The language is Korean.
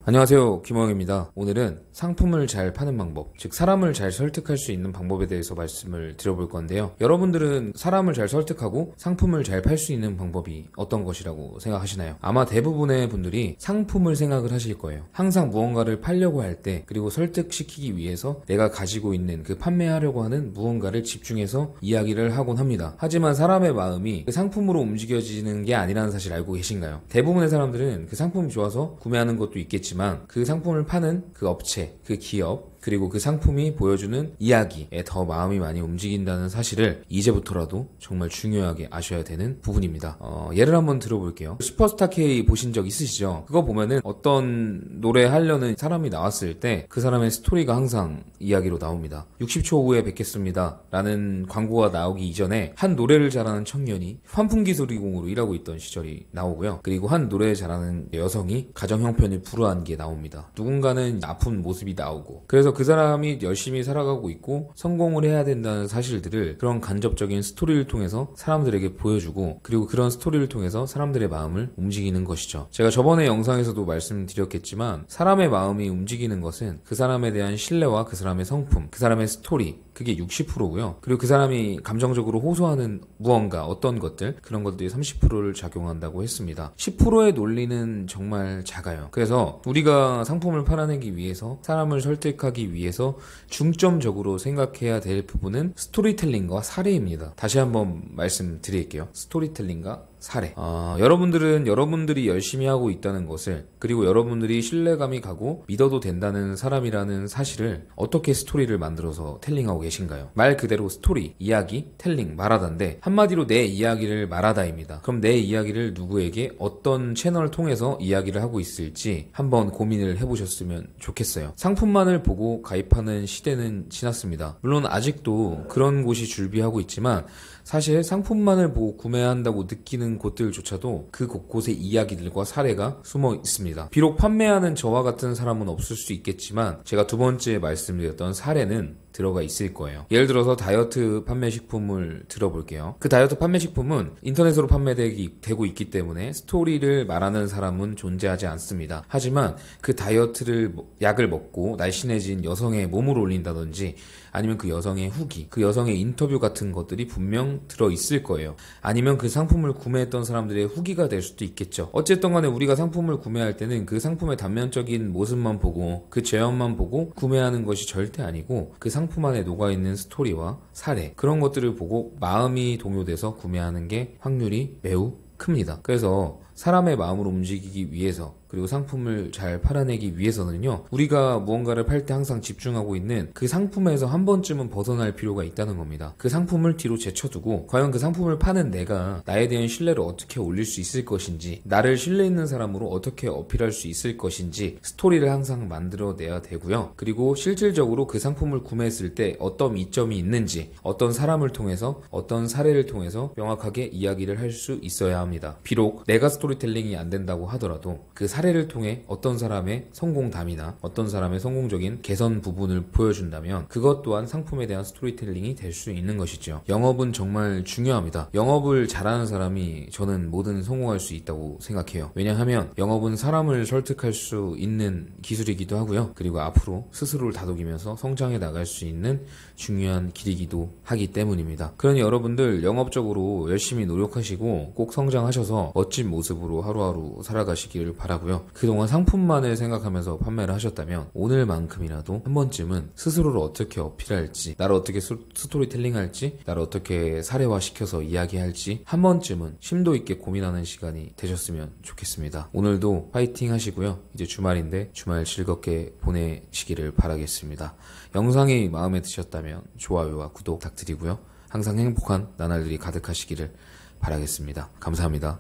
안녕하세요, 김호영입니다. 오늘은 상품을 잘 파는 방법, 즉 사람을 잘 설득할 수 있는 방법에 대해서 말씀을 드려볼 건데요. 여러분들은 사람을 잘 설득하고 상품을 잘 팔 수 있는 방법이 어떤 것이라고 생각하시나요? 아마 대부분의 분들이 상품을 생각을 하실 거예요. 항상 무언가를 팔려고 할 때, 그리고 설득시키기 위해서 내가 가지고 있는 그 판매하려고 하는 무언가를 집중해서 이야기를 하곤 합니다. 하지만 사람의 마음이 그 상품으로 움직여지는 게 아니라는 사실 알고 계신가요? 대부분의 사람들은 그 상품이 좋아서 구매하는 것도 있겠지만 그 상품을 파는 그 업체, 그 기업, 그리고 그 상품이 보여주는 이야기에 더 마음이 많이 움직인다는 사실을 이제부터라도 정말 중요하게 아셔야 되는 부분입니다. 예를 한번 들어볼게요. 슈퍼스타 K 보신 적 있으시죠? 그거 보면은 어떤 노래 하려는 사람이 나왔을 때 그 사람의 스토리가 항상 이야기로 나옵니다. 60초 후에 뵙겠습니다 라는 광고가 나오기 이전에 한 노래를 잘하는 청년이 환풍기술이공으로 일하고 있던 시절이 나오고요. 그리고 한 노래 잘하는 여성이 가정 형편을 불우한 게 나옵니다. 누군가는 아픈 모습이 나오고, 그래서 그 사람이 열심히 살아가고 있고 성공을 해야 된다는 사실들을 그런 간접적인 스토리를 통해서 사람들에게 보여주고, 그리고 그런 스토리를 통해서 사람들의 마음을 움직이는 것이죠. 제가 저번에 영상에서도 말씀드렸겠지만 사람의 마음이 움직이는 것은 그 사람에 대한 신뢰와 그 사람의 성품, 그 사람의 스토리, 그게 60%고요. 그리고 그 사람이 감정적으로 호소하는 무언가, 어떤 것들, 그런 것들이 30%를 작용한다고 했습니다. 10%의 논리는 정말 작아요. 그래서 우리가 상품을 팔아내기 위해서, 사람을 설득하기 위해서 중점적으로 생각해야 될 부분은 스토리텔링과 사례입니다. 다시 한번 말씀드릴게요. 스토리텔링과 사례. 여러분들은 여러분들이 열심히 하고 있다는 것을, 그리고 여러분들이 신뢰감이 가고 믿어도 된다는 사람이라는 사실을 어떻게 스토리를 만들어서 텔링하고 계신가요? 말 그대로 스토리, 이야기, 텔링, 말하다인데 한마디로 내 이야기를 말하다입니다. 그럼 내 이야기를 누구에게 어떤 채널을 통해서 이야기를 하고 있을지 한번 고민을 해보셨으면 좋겠어요. 상품만을 보고 가입하는 시대는 지났습니다. 물론 아직도 그런 곳이 줄비하고 있지만 사실 상품만을 보고 구매한다고 느끼는 곳들조차도 그 곳곳에 이야기들과 사례가 숨어 있습니다. 비록 판매하는 저와 같은 사람은 없을 수 있겠지만 제가 두 번째 말씀드렸던 사례는 들어가 있을 거예요. 예를 들어서 다이어트 판매식품을 들어볼게요. 그 다이어트 판매식품은 인터넷으로 판매되고 있기 때문에 스토리를 말하는 사람은 존재하지 않습니다. 하지만 그 다이어트를 약을 먹고 날씬해진 여성의 몸을 올린다든지 아니면 그 여성의 후기, 그 여성의 인터뷰 같은 것들이 분명 들어있을 거예요. 아니면 그 상품을 구매했던 사람들의 후기가 될 수도 있겠죠. 어쨌든 간에 우리가 상품을 구매할 때는 그 상품의 단면적인 모습만 보고 그 제형만 보고 구매하는 것이 절대 아니고 그 상품 안에 녹아있는 스토리와 사례, 그런 것들을 보고 마음이 동요돼서 구매하는 게 확률이 매우 큽니다. 그래서 사람의 마음을 움직이기 위해서, 그리고 상품을 잘 팔아내기 위해서는요, 우리가 무언가를 팔 때 항상 집중하고 있는 그 상품에서 한 번쯤은 벗어날 필요가 있다는 겁니다. 그 상품을 뒤로 제쳐두고 과연 그 상품을 파는 내가 나에 대한 신뢰를 어떻게 올릴 수 있을 것인지, 나를 신뢰 있는 사람으로 어떻게 어필할 수 있을 것인지 스토리를 항상 만들어내야 되고요. 그리고 실질적으로 그 상품을 구매했을 때 어떤 이점이 있는지, 어떤 사람을 통해서, 어떤 사례를 통해서 명확하게 이야기를 할 수 있어야 합니다. 비록 내가 스토리텔링이 안 된다고 하더라도 그 사례를 통해 어떤 사람의 성공담이나 어떤 사람의 성공적인 개선 부분을 보여준다면 그것 또한 상품에 대한 스토리텔링이 될 수 있는 것이죠. 영업은 정말 중요합니다. 영업을 잘하는 사람이 저는 뭐든 성공할 수 있다고 생각해요. 왜냐하면 영업은 사람을 설득할 수 있는 기술이기도 하고요. 그리고 앞으로 스스로를 다독이면서 성장해 나갈 수 있는 중요한 길이기도 하기 때문입니다. 그러니 여러분들 영업적으로 열심히 노력하시고 꼭 성장하셔서 멋진 모습으로 하루하루 살아가시기를 바라고요. 그동안 상품만을 생각하면서 판매를 하셨다면 오늘만큼이라도 한 번쯤은 스스로를 어떻게 어필할지, 나를 어떻게 스토리텔링할지, 나를 어떻게 사례화시켜서 이야기할지 한 번쯤은 심도 있게 고민하는 시간이 되셨으면 좋겠습니다. 오늘도 파이팅 하시고요. 이제 주말인데 주말 즐겁게 보내시기를 바라겠습니다. 영상이 마음에 드셨다면 좋아요와 구독 부탁드리고요. 항상 행복한 나날들이 가득하시기를 바라겠습니다. 감사합니다.